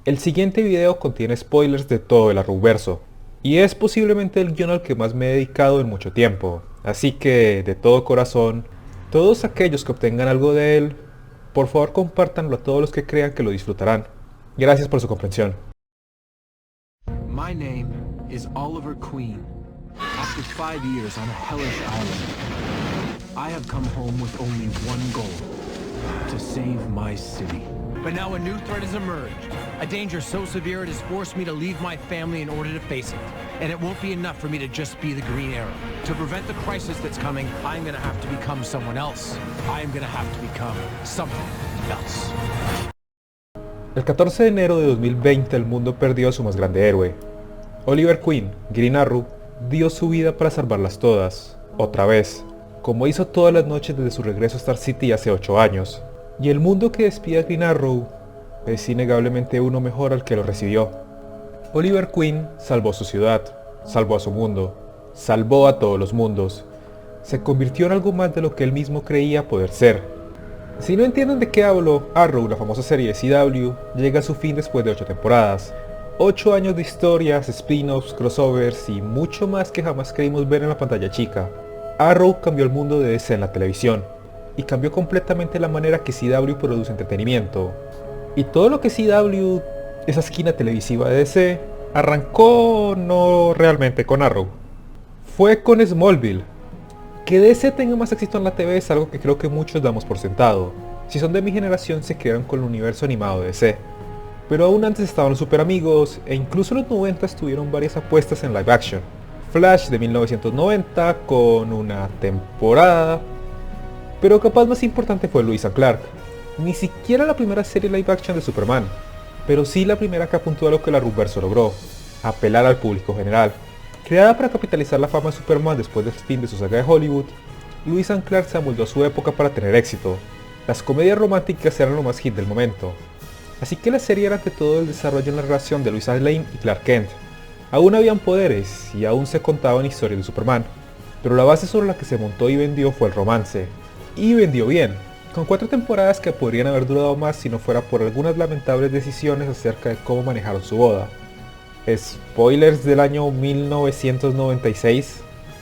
El siguiente video contiene spoilers de todo el Arrowverso, y es posiblemente el guion al que más me he dedicado en mucho tiempo, así que de todo corazón, todos aquellos que obtengan algo de él, por favor compártanlo a todos los que crean que lo disfrutarán. Gracias por su comprensión. My name is Oliver Queen. After 5 years on a hellish island, I have come home with only one goal: to save my city. But now a new threat has emerged. A danger so severe it has forced me to leave my family in order to face it. And it won't be enough for me to just be the Green Arrow. To prevent the crisis that's coming, I'm gonna have to become someone else. I'm gonna have to become something else. El 14 de enero de 2020 el mundo perdió a su más grande héroe. Oliver Queen, Green Arrow, dio su vida para salvarlas todas, otra vez, como hizo todas las noches desde su regreso a Star City hace 8 años. Y el mundo que despide a Green Arrow es innegablemente uno mejor al que lo recibió. Oliver Queen salvó su ciudad, salvó a su mundo, salvó a todos los mundos. Se convirtió en algo más de lo que él mismo creía poder ser. Si no entienden de qué hablo, Arrow, la famosa serie de CW, llega a su fin después de 8 temporadas. 8 años de historias, spin-offs, crossovers y mucho más que jamás creímos ver en la pantalla chica. Arrow cambió el mundo de DC en la televisión, y cambió completamente la manera que CW produce entretenimiento. Y todo lo que CW, esa esquina televisiva de DC, arrancó no realmente con Arrow. Fue con Smallville. Que DC tenga más éxito en la TV es algo que creo que muchos damos por sentado. Si son de mi generación se criaron con el universo animado de DC. Pero aún antes estaban los Super Amigos, e incluso en los 90 tuvieron varias apuestas en live action. Flash de 1990 con una temporada, pero capaz más importante fue Lois and Clark. Ni siquiera la primera serie live action de Superman, pero sí la primera que apuntó a lo que el Arrowverso logró: apelar al público general. Creada para capitalizar la fama de Superman después del fin de su saga de Hollywood, Lois and Clark se amoldó a su época para tener éxito. Las comedias románticas eran lo más hit del momento, así que la serie era ante todo el desarrollo en la relación de Lois Lane y Clark Kent. Aún habían poderes y aún se contaban historias de Superman, pero la base sobre la que se montó y vendió fue el romance. Y vendió bien, con 4 temporadas que podrían haber durado más si no fuera por algunas lamentables decisiones acerca de cómo manejaron su boda. Spoilers del año 1996.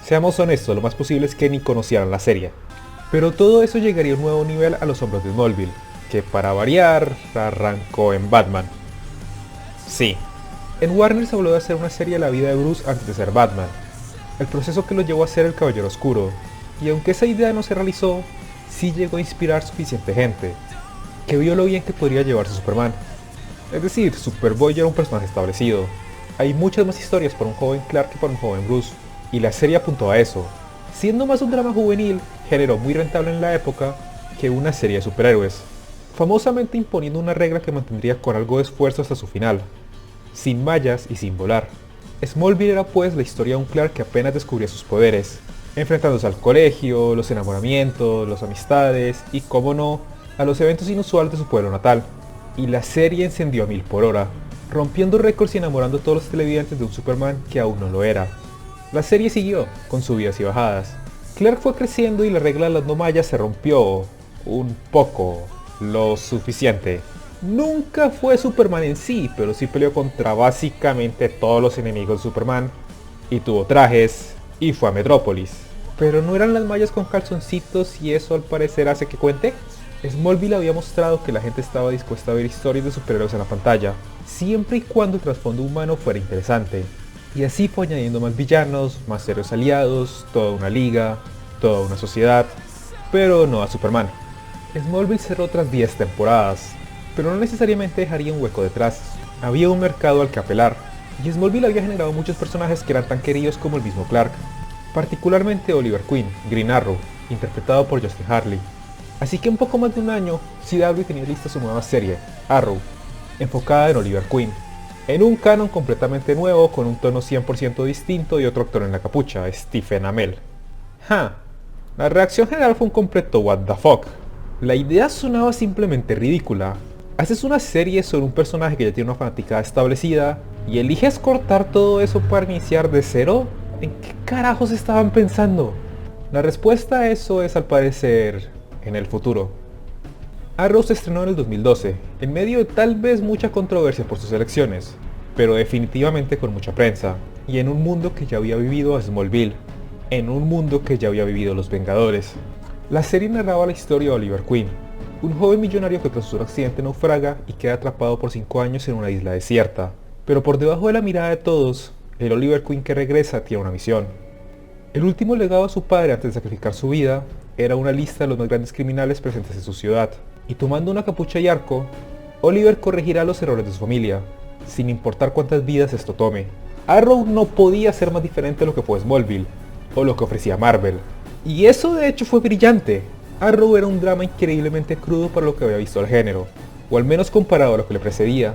Seamos honestos, lo más posible es que ni conocieran la serie. Pero todo eso llegaría a un nuevo nivel a los hombros de Smallville, que para variar, arrancó en Batman. Sí, en Warner se habló de hacer una serie de la vida de Bruce antes de ser Batman, el proceso que lo llevó a ser el Caballero Oscuro, y aunque esa idea no se realizó, sí llegó a inspirar suficiente gente, que vio lo bien que podría llevarse Superman. Es decir, Superboy ya era un personaje establecido. Hay muchas más historias para un joven Clark que para un joven Bruce, y la serie apuntó a eso, siendo más un drama juvenil, género muy rentable en la época, que una serie de superhéroes, famosamente imponiendo una regla que mantendría con algo de esfuerzo hasta su final, sin mallas y sin volar. Smallville era pues la historia de un Clark que apenas descubría sus poderes, enfrentándose al colegio, los enamoramientos, las amistades y, como no, a los eventos inusuales de su pueblo natal. Y la serie encendió a 1000 por hora, rompiendo récords y enamorando a todos los televidentes de un Superman que aún no lo era. La serie siguió, con subidas y bajadas. Clark fue creciendo y la regla de las no mallas se rompió, un poco, lo suficiente. Nunca fue Superman en sí, pero sí peleó contra básicamente todos los enemigos de Superman, y tuvo trajes, y fue a Metrópolis. Pero no eran las mallas con calzoncitos y eso al parecer hace que cuente. Smallville había mostrado que la gente estaba dispuesta a ver historias de superhéroes en la pantalla, siempre y cuando el trasfondo humano fuera interesante. Y así fue añadiendo más villanos, más héroes aliados, toda una liga, toda una sociedad, pero no a Superman. Smallville cerró otras 10 temporadas, pero no necesariamente dejaría un hueco detrás. Había un mercado al que apelar, y Smallville había generado muchos personajes que eran tan queridos como el mismo Clark, particularmente Oliver Queen, Green Arrow, interpretado por Justin Hartley. Así que en poco más de un año, CW tenía lista su nueva serie, Arrow, enfocada en Oliver Queen, en un canon completamente nuevo con un tono 100% distinto y otro actor en la capucha, Stephen Amell. La reacción general fue un completo what the fuck. La idea sonaba simplemente ridícula. Haces una serie sobre un personaje que ya tiene una fanaticada establecida y eliges cortar todo eso para iniciar de cero. ¿En qué carajos estaban pensando? La respuesta a eso es al parecer en el futuro. Arrow se estrenó en el 2012, en medio de tal vez mucha controversia por sus elecciones, pero definitivamente con mucha prensa, y en un mundo que ya había vivido a Smallville, en un mundo que ya había vivido Los Vengadores. La serie narraba la historia de Oliver Queen, un joven millonario que tras un accidente naufraga y queda atrapado por 5 años en una isla desierta. Pero por debajo de la mirada de todos, el Oliver Queen que regresa tiene una misión. El último legado a su padre antes de sacrificar su vida era una lista de los más grandes criminales presentes en su ciudad, y tomando una capucha y arco, Oliver corregirá los errores de su familia, sin importar cuántas vidas esto tome. Arrow no podía ser más diferente de lo que fue Smallville, o lo que ofrecía Marvel, y eso de hecho fue brillante. Arrow era un drama increíblemente crudo para lo que había visto el género, o al menos comparado a lo que le precedía.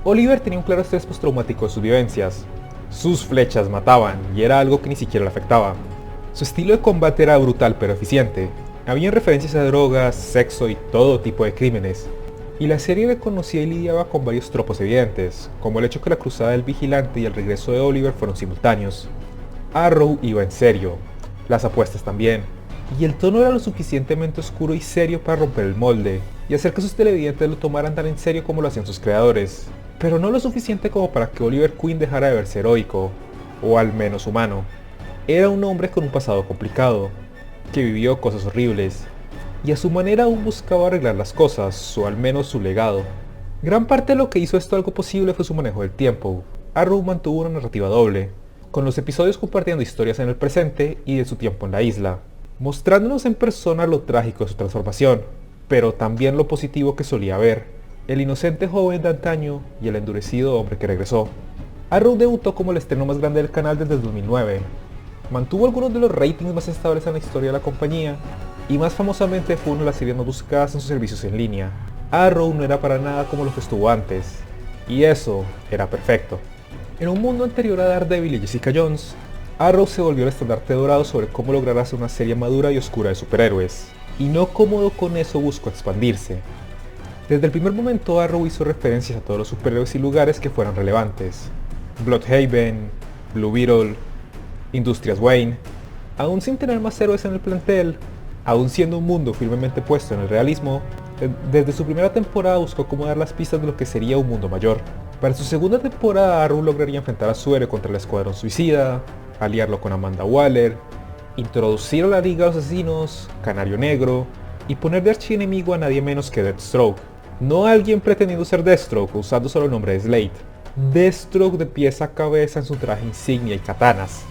Oliver tenía un claro estrés postraumático de sus vivencias. Sus flechas mataban, y era algo que ni siquiera le afectaba. Su estilo de combate era brutal pero eficiente. Habían referencias a drogas, sexo y todo tipo de crímenes. Y la serie reconocía y lidiaba con varios tropos evidentes, como el hecho que la cruzada del vigilante y el regreso de Oliver fueron simultáneos. Arrow iba en serio, las apuestas también, y el tono era lo suficientemente oscuro y serio para romper el molde, y hacer que sus televidentes lo tomaran tan en serio como lo hacían sus creadores, pero no lo suficiente como para que Oliver Queen dejara de verse heroico, o al menos humano. Era un hombre con un pasado complicado, que vivió cosas horribles, y a su manera aún buscaba arreglar las cosas, o al menos su legado. Gran parte de lo que hizo esto algo posible fue su manejo del tiempo. Arrow mantuvo una narrativa doble, con los episodios compartiendo historias en el presente y de su tiempo en la isla, mostrándonos en persona lo trágico de su transformación, pero también lo positivo que solía ver, el inocente joven de antaño y el endurecido hombre que regresó. Arrow debutó como el estreno más grande del canal desde el 2009, mantuvo algunos de los ratings más estables en la historia de la compañía, y más famosamente fue una de las series más buscadas en sus servicios en línea. Arrow no era para nada como lo que estuvo antes, y eso era perfecto. En un mundo anterior a Daredevil y Jessica Jones, Arrow se volvió el estandarte dorado sobre cómo lograr hacer una serie madura y oscura de superhéroes, y no cómodo con eso buscó expandirse. Desde el primer momento Arrow hizo referencias a todos los superhéroes y lugares que fueran relevantes. Bloodhaven, Blue Beetle, Industrias Wayne, aún sin tener más héroes en el plantel, aún siendo un mundo firmemente puesto en el realismo, desde su primera temporada buscó cómo dar las pistas de lo que sería un mundo mayor. Para su segunda temporada, Arrow lograría enfrentar a su héroe contra el Escuadrón Suicida, aliarlo con Amanda Waller, introducir a la Liga de los Asesinos, Canario Negro, y poner de archienemigo a nadie menos que Deathstroke. No alguien pretendiendo ser Deathstroke usando solo el nombre de Slade. Deathstroke de pies a cabeza en su traje insignia y katanas.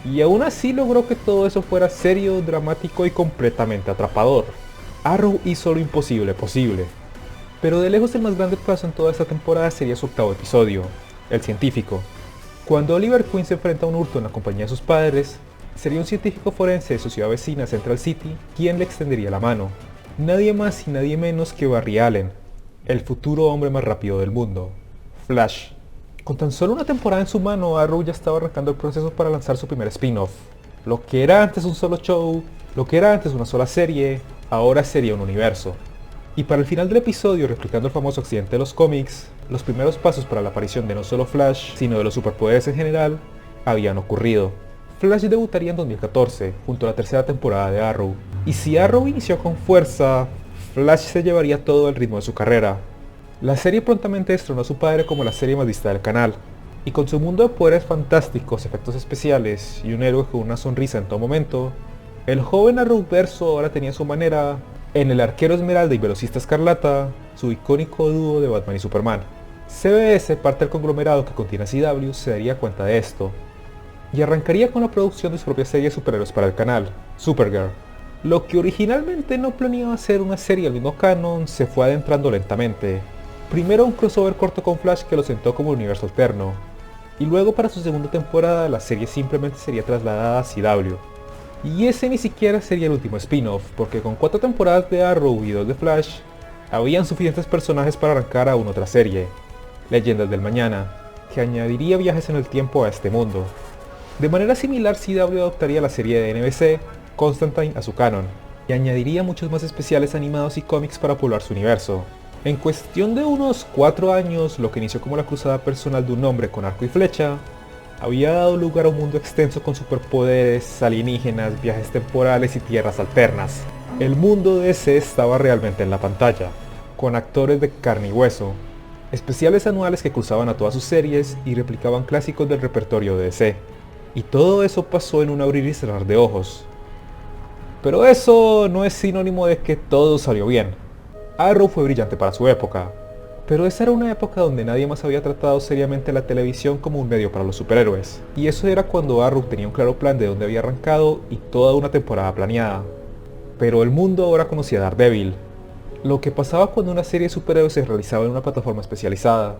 Y aún así logró que todo eso fuera serio, dramático y completamente atrapador. Arrow hizo lo imposible posible. Pero de lejos el más grande paso en toda esta temporada sería su octavo episodio, El Científico. Cuando Oliver Queen se enfrenta a un hurto en la compañía de sus padres, sería un científico forense de su ciudad vecina Central City quien le extendería la mano. Nadie más y nadie menos que Barry Allen, el futuro hombre más rápido del mundo, Flash. Con tan solo una temporada en su mano, Arrow ya estaba arrancando el proceso para lanzar su primer spin-off. Lo que era antes un solo show, lo que era antes una sola serie, ahora sería un universo. Y para el final del episodio, replicando el famoso accidente de los cómics, los primeros pasos para la aparición de no solo Flash, sino de los superpoderes en general, habían ocurrido. Flash debutaría en 2014, junto a la tercera temporada de Arrow. Y si Arrow inició con fuerza, Flash se llevaría todo el ritmo de su carrera. La serie prontamente destronó a su padre como la serie más vista del canal, y con su mundo de poderes fantásticos, efectos especiales y un héroe con una sonrisa en todo momento, el joven Arrowverso ahora tenía su manera en el Arquero Esmeralda y Velocista Escarlata, su icónico dúo de Batman y Superman. CBS, parte del conglomerado que contiene a CW, se daría cuenta de esto, y arrancaría con la producción de su propia serie de superhéroes para el canal, Supergirl. Lo que originalmente no planeaba ser una serie al mismo canon, se fue adentrando lentamente. Primero un crossover corto con Flash que lo sentó como un universo alterno, y luego para su segunda temporada la serie simplemente sería trasladada a CW. Y ese ni siquiera sería el último spin-off, porque con 4 temporadas de Arrow y 2 de Flash, habían suficientes personajes para arrancar a una otra serie, Leyendas del Mañana, que añadiría viajes en el tiempo a este mundo. De manera similar, CW adoptaría la serie de NBC, Constantine, a su canon, y añadiría muchos más especiales animados y cómics para poblar su universo. En cuestión de unos 4 años, lo que inició como la cruzada personal de un hombre con arco y flecha, había dado lugar a un mundo extenso con superpoderes, alienígenas, viajes temporales y tierras alternas. El mundo de DC estaba realmente en la pantalla, con actores de carne y hueso, especiales anuales que cruzaban a todas sus series y replicaban clásicos del repertorio de DC. Y todo eso pasó en un abrir y cerrar de ojos. Pero eso no es sinónimo de que todo salió bien. Arrow fue brillante para su época, pero esa era una época donde nadie más había tratado seriamente la televisión como un medio para los superhéroes. Y eso era cuando Arrow tenía un claro plan de dónde había arrancado y toda una temporada planeada. Pero el mundo ahora conocía a Daredevil. Lo que pasaba cuando una serie de superhéroes se realizaba en una plataforma especializada,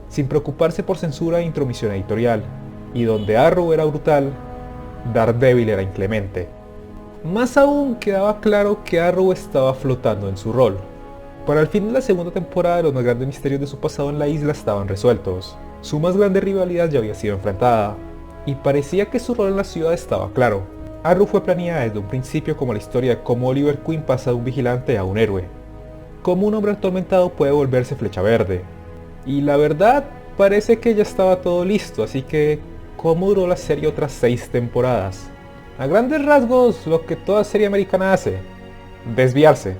sin preocuparse por censura e intromisión editorial, y donde Arrow era brutal, Daredevil era inclemente. Más aún quedaba claro que Arrow estaba flotando en su rol. Para el fin de la segunda temporada, los más grandes misterios de su pasado en la isla estaban resueltos. Su más grande rivalidad ya había sido enfrentada, y parecía que su rol en la ciudad estaba claro. Arrow fue planeada desde un principio como la historia de cómo Oliver Queen pasa de un vigilante a un héroe, cómo un hombre atormentado puede volverse Flecha Verde. Y la verdad, parece que ya estaba todo listo, así que ¿cómo duró la serie otras 6 temporadas? A grandes rasgos, lo que toda serie americana hace: desviarse.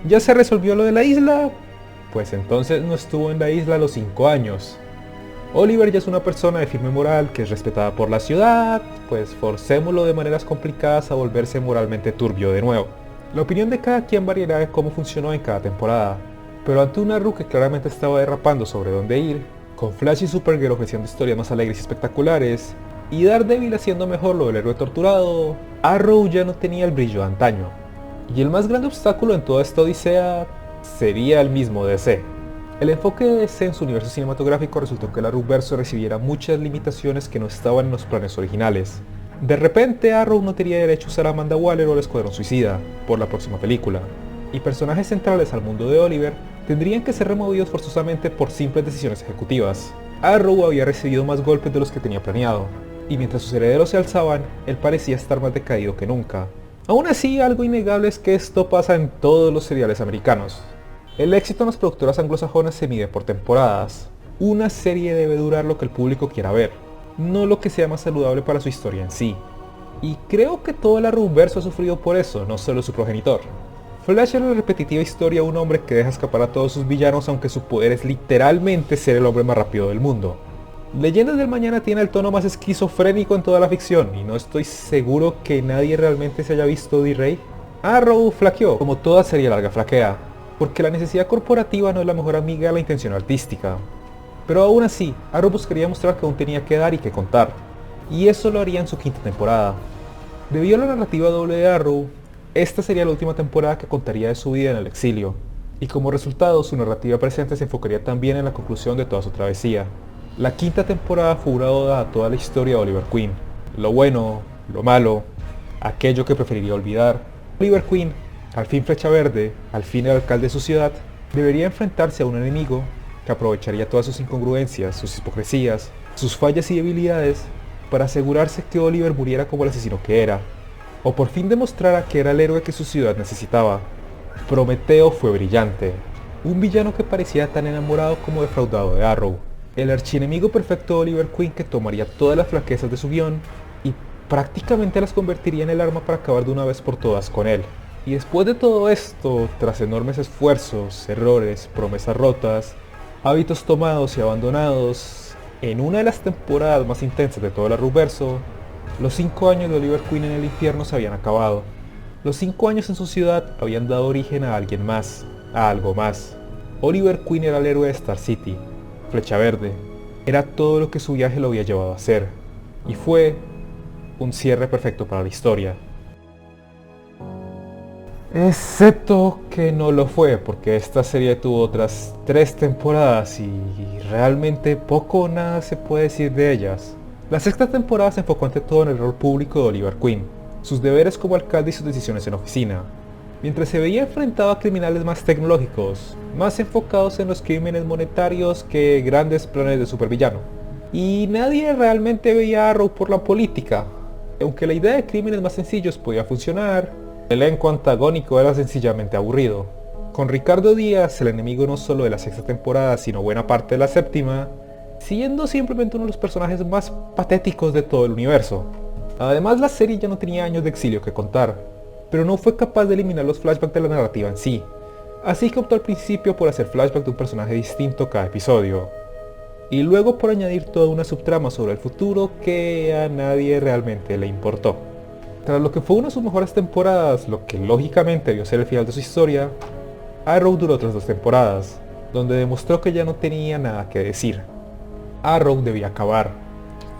¿Ya se resolvió lo de la isla? Pues entonces no estuvo en la isla a los 5 años. Oliver ya es una persona de firme moral que es respetada por la ciudad, pues forcémoslo de maneras complicadas a volverse moralmente turbio de nuevo. La opinión de cada quien variará de cómo funcionó en cada temporada, pero ante un Arrow que claramente estaba derrapando sobre dónde ir, con Flash y Supergirl ofreciendo historias más alegres y espectaculares, y Daredevil haciendo mejor lo del héroe torturado, Arrow ya no tenía el brillo de antaño. Y el más grande obstáculo en toda esta odisea sería el mismo DC. El enfoque de DC en su universo cinematográfico resultó que el Arrowverso recibiera muchas limitaciones que no estaban en los planes originales. De repente Arrow no tenía derecho a usar a Amanda Waller o el Escuadrón Suicida por la próxima película, y personajes centrales al mundo de Oliver tendrían que ser removidos forzosamente por simples decisiones ejecutivas. Arrow había recibido más golpes de los que tenía planeado, y mientras sus herederos se alzaban, él parecía estar más decaído que nunca. Aún así, algo innegable es que esto pasa en todos los seriales americanos. El éxito en las productoras anglosajonas se mide por temporadas. Una serie debe durar lo que el público quiera ver, no lo que sea más saludable para su historia en sí. Y creo que todo el Arrowverso ha sufrido por eso, no solo su progenitor. Flash era la repetitiva historia de un hombre que deja escapar a todos sus villanos aunque su poder es literalmente ser el hombre más rápido del mundo. Leyendas del Mañana tiene el tono más esquizofrénico en toda la ficción, y no estoy seguro que nadie realmente se haya visto D-Ray. Arrow flaqueó, como toda serie larga flaquea, porque la necesidad corporativa no es la mejor amiga de la intención artística. Pero aún así, Arrow buscaría mostrar que aún tenía que dar y que contar, y eso lo haría en su 5ª temporada. Debido a la narrativa doble de Arrow, esta sería la última temporada que contaría de su vida en el exilio, y como resultado su narrativa presente se enfocaría también en la conclusión de toda su travesía. La 5ª temporada fue una oda a toda la historia de Oliver Queen, lo bueno, lo malo, aquello que preferiría olvidar. Oliver Queen, al fin Flecha Verde, al fin el alcalde de su ciudad, debería enfrentarse a un enemigo que aprovecharía todas sus incongruencias, sus hipocresías, sus fallas y debilidades para asegurarse que Oliver muriera como el asesino que era, o por fin demostrara que era el héroe que su ciudad necesitaba. Prometeo fue brillante, un villano que parecía tan enamorado como defraudado de Arrow, el archienemigo perfecto de Oliver Queen que tomaría todas las flaquezas de su guión y prácticamente las convertiría en el arma para acabar de una vez por todas con él. Y después de todo esto, tras enormes esfuerzos, errores, promesas rotas, hábitos tomados y abandonados, en una de las temporadas más intensas de todo el Arrowverso, los 5 años de Oliver Queen en el infierno se habían acabado. Los 5 años en su ciudad habían dado origen a alguien más, a algo más. Oliver Queen era el héroe de Star City, Flecha Verde. Era todo lo que su viaje lo había llevado a ser, y fue un cierre perfecto para la historia. Excepto que no lo fue, porque esta serie tuvo otras 3 temporadas y realmente poco o nada se puede decir de ellas. La 6ª temporada se enfocó ante todo en el rol público de Oliver Queen, sus deberes como alcalde y sus decisiones en oficina, mientras se veía enfrentado a criminales más tecnológicos, más enfocados en los crímenes monetarios que grandes planes de supervillano. Y nadie realmente veía a Arrow por la política, aunque la idea de crímenes más sencillos podía funcionar. El elenco antagónico era sencillamente aburrido, con Ricardo Díaz, el enemigo no solo de la 6ª temporada sino buena parte de la 7ª, siendo simplemente uno de los personajes más patéticos de todo el universo. Además, la serie ya no tenía años de exilio que contar. pero no fue capaz de eliminar los flashbacks de la narrativa en sí, así que optó al principio por hacer flashback de un personaje distinto cada episodio, y luego por añadir toda una subtrama sobre el futuro que a nadie realmente le importó. Tras lo que fue una de sus mejores temporadas, lo que lógicamente debió ser el final de su historia, Arrow duró otras 2 temporadas, donde demostró que ya no tenía nada que decir. Arrow debía acabar,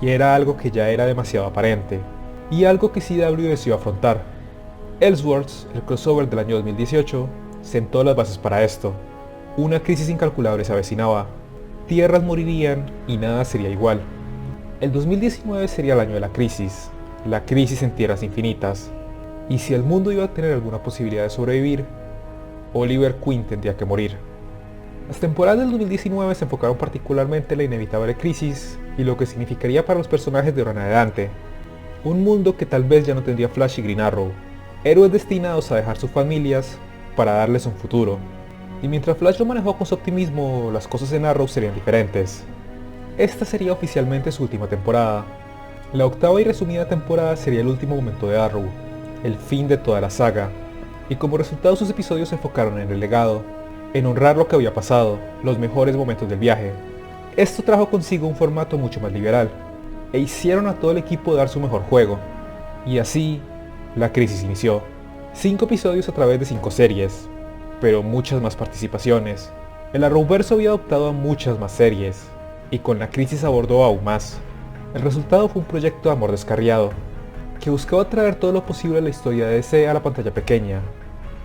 y era algo que ya era demasiado aparente, y algo que CW decidió afrontar. Elseworlds, el crossover del año 2018, sentó las bases para esto. Una crisis incalculable se avecinaba, tierras morirían y nada sería igual. El 2019 sería el año de la crisis en tierras infinitas, y si el mundo iba a tener alguna posibilidad de sobrevivir, Oliver Queen tendría que morir. Las temporadas del 2019 se enfocaron particularmente en la inevitable crisis y lo que significaría para los personajes de ahora en adelante. Un mundo que tal vez ya no tendría Flash y Green Arrow, héroes destinados a dejar sus familias para darles un futuro. Y mientras Flash lo manejó con su optimismo, las cosas en Arrow serían diferentes. Esta sería oficialmente su última temporada. La octava y resumida temporada sería el último momento de Arrow, el fin de toda la saga, y como resultado sus episodios se enfocaron en el legado, en honrar lo que había pasado, los mejores momentos del viaje. Esto trajo consigo un formato mucho más liberal, e hicieron a todo el equipo dar su mejor juego, y así, la crisis inició. 5 episodios a través de 5 series, pero muchas más participaciones. El Arrowverso había adoptado a muchas más series, y con la crisis abordó aún más. El resultado fue un proyecto de amor descarriado, que buscaba traer todo lo posible de la historia de DC a la pantalla pequeña.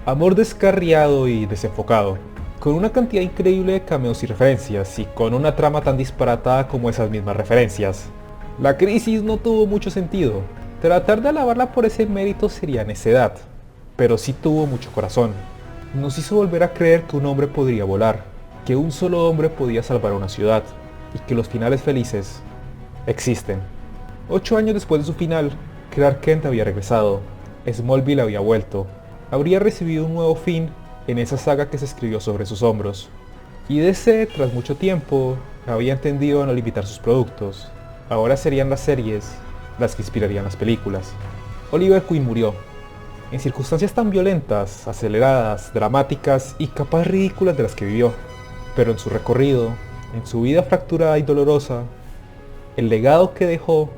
Amor descarriado y desenfocado, con una cantidad increíble de cameos y referencias, y con una trama tan disparatada como esas mismas referencias. La crisis no tuvo mucho sentido. Tratar de alabarla por ese mérito sería necedad, pero sí tuvo mucho corazón. Nos hizo volver a creer que un hombre podría volar, que un solo hombre podía salvar una ciudad, y que los finales felices existen. 8 años después de su final, Clark Kent había regresado, Smallville había vuelto, habría recibido un nuevo fin en esa saga que se escribió sobre sus hombros. Y DC, tras mucho tiempo, había entendido no limitar sus productos. Ahora serían las series las que inspirarían las películas. Oliver Queen murió, en circunstancias tan violentas, aceleradas, dramáticas y capaz ridículas de las que vivió. Pero en su recorrido, en su vida fracturada y dolorosa, el legado que dejó,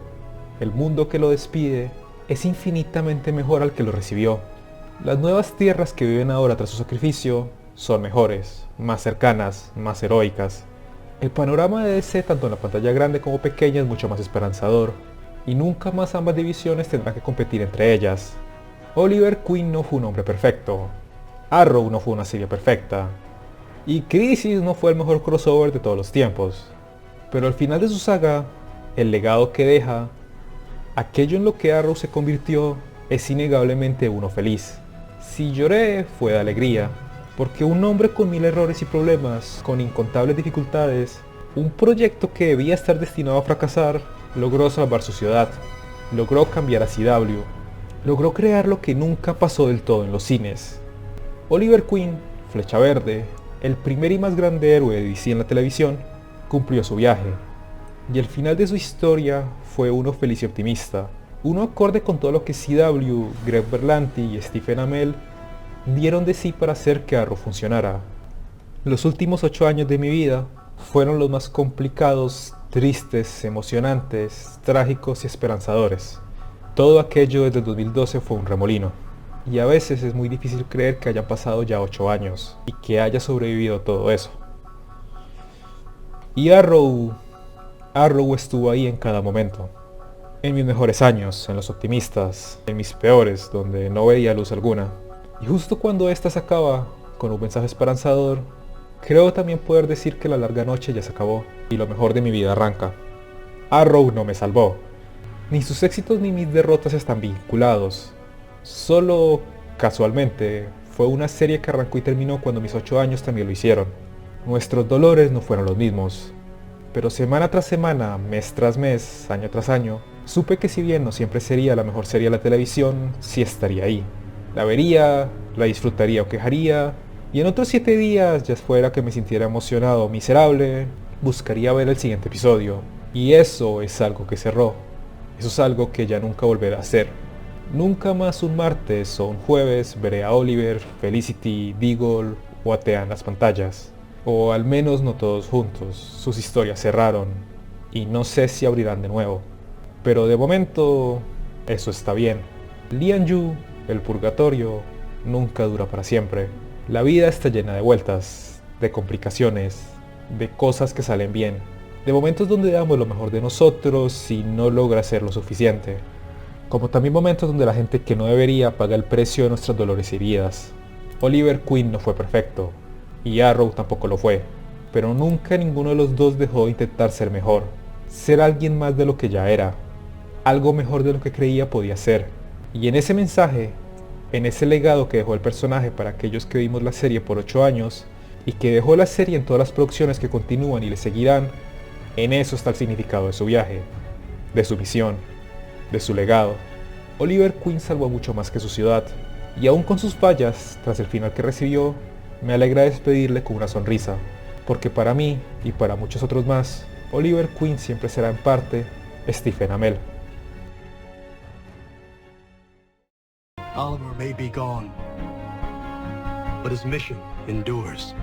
el mundo que lo despide, es infinitamente mejor al que lo recibió. Las nuevas tierras que viven ahora tras su sacrificio son mejores, más cercanas, más heroicas. El panorama de DC tanto en la pantalla grande como pequeña es mucho más esperanzador, y nunca más ambas divisiones tendrán que competir entre ellas. Oliver Queen no fue un hombre perfecto, Arrow no fue una serie perfecta, y Crisis no fue el mejor crossover de todos los tiempos. Pero al final de su saga, el legado que deja, aquello en lo que Arrow se convirtió, es innegablemente uno feliz. Si lloré, fue de alegría, porque un hombre con 1000 errores y problemas, con incontables dificultades, un proyecto que debía estar destinado a fracasar, logró salvar su ciudad, logró cambiar a CW, logró crear lo que nunca pasó del todo en los cines. Oliver Queen, Flecha Verde, el primer y más grande héroe de DC en la televisión, cumplió su viaje, y el final de su historia fue uno feliz y optimista, uno acorde con todo lo que CW, Greg Berlanti y Stephen Amell dieron de sí para hacer que Arrow funcionara. Los últimos 8 años de mi vida fueron los más complicados, tristes, emocionantes, trágicos y esperanzadores. Todo aquello desde el 2012 fue un remolino, y a veces es muy difícil creer que hayan pasado ya 8 años, y que haya sobrevivido todo eso. Y Arrow estuvo ahí en cada momento. En mis mejores años, en los optimistas, en mis peores, donde no veía luz alguna. Y justo cuando esta se acaba, con un mensaje esperanzador, creo también poder decir que la larga noche ya se acabó, y lo mejor de mi vida arranca. Arrow no me salvó. Ni sus éxitos ni mis derrotas están vinculados. Solo, casualmente, fue una serie que arrancó y terminó cuando mis 8 años también lo hicieron. Nuestros dolores no fueron los mismos. Pero semana tras semana, mes tras mes, año tras año, supe que si bien no siempre sería la mejor serie de la televisión, sí estaría ahí. La vería, la disfrutaría o quejaría, y en otros 7 días, ya fuera que me sintiera emocionado o miserable, buscaría ver el siguiente episodio. Y eso es algo que cerró. Eso es algo que ya nunca volverá a hacer. Nunca más un martes o un jueves veré a Oliver, Felicity, Deagle o a Thea en las pantallas. O al menos no todos juntos, sus historias cerraron y no sé si abrirán de nuevo. Pero de momento, eso está bien. Lianyu, el purgatorio, nunca dura para siempre. La vida está llena de vueltas, de complicaciones, de cosas que salen bien, de momentos donde damos lo mejor de nosotros y no logra ser lo suficiente. Como también momentos donde la gente que no debería paga el precio de nuestros dolores y heridas. Oliver Queen no fue perfecto, y Arrow tampoco lo fue, pero nunca ninguno de los dos dejó de intentar ser mejor, ser alguien más de lo que ya era, algo mejor de lo que creía podía ser. Y en ese mensaje, en ese legado que dejó el personaje para aquellos que vimos la serie por 8 años, y que dejó la serie en todas las producciones que continúan y le seguirán, en eso está el significado de su viaje, de su misión, de su legado. Oliver Queen salvó mucho más que su ciudad, y aún con sus fallas, tras el final que recibió, me alegra despedirle con una sonrisa, porque para mí, y para muchos otros más, Oliver Queen siempre será en parte Stephen Amell. Oliver may be gone, but his mission endures.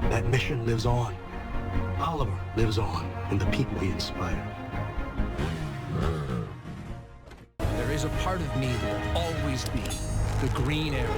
That mission lives on. Oliver lives on in the people he inspired. There is a part of me that will always be the Green Arrow.